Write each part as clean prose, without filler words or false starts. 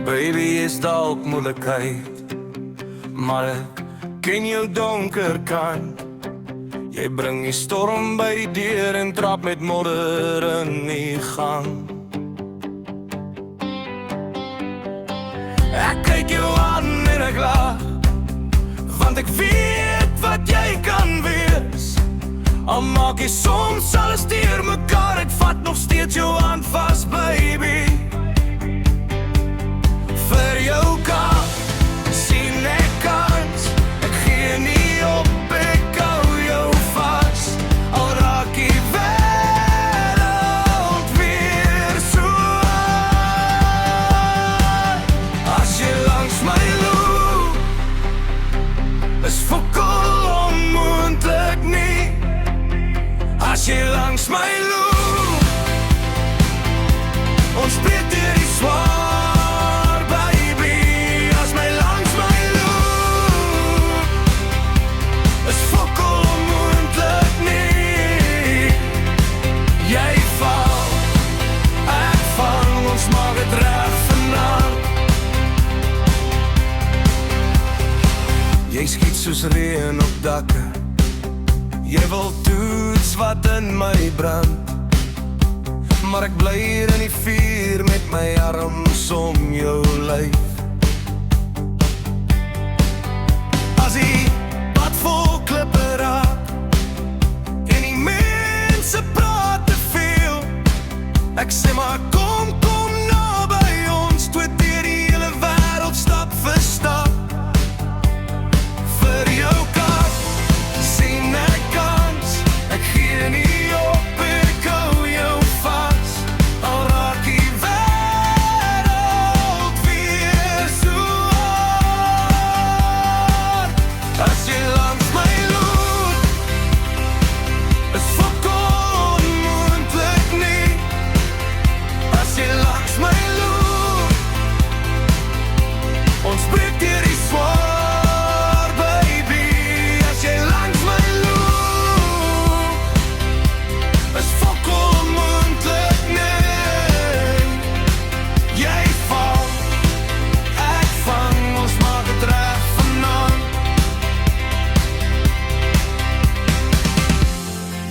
Baby, is dalk moeilikheid, maar ek ken jou donker kant. Jy bring die storm by die deur en trap met modder in die gang. Ek kyk jou aan en ek lag, want ek weet wat jy kan wees. Al maak jy soms alles deur mekaar, ek vat nog steeds jou hand vas, baby. Vir jou kant sien ek kans, ek gee nie op, ek hou jou vas. Al raak die wêreld weer so hard. As jy langs my loop, is fokol onmoontlik nie. As jy langs my loop, ons breek deur die swaar. Jy skiet soos reën op dakke, jy wil toets wat in my brand. Maar ek bly hier in die vuur met my arms om jou lyf. As die pad vol klippe raak en die mense praat te veel, ek sê maar kom naby ons, twee deur die hele wêreld stap vir stap. Vir jou kant sien ek kans, ek gee nie op, ek hou jou vas. Al raak die wêreld weer so hard. As jy langs my loop, is fokol onmoontlik nie. As jy langs my loop, ons breek deur die swaar.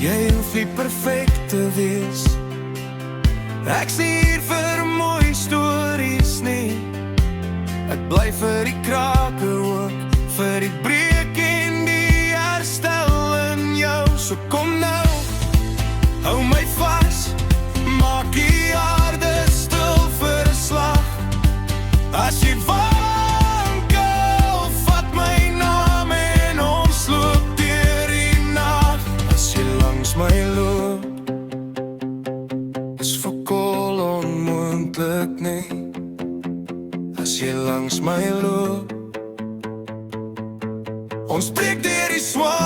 Jy hoef nie perfect te wees, ek sê hier vir mooi stories nie. Ek bly vir die krake ook, vir die breek en die herstel in jou. So kom nou, hou my vas, maak die aarde stil vir 'n slag. As jy wankel, vat my naam en ons loop deur die nag. As jy langs my loop, is fokol onmoontlik nie. As jy langs my loop, ons breek deur die swaar.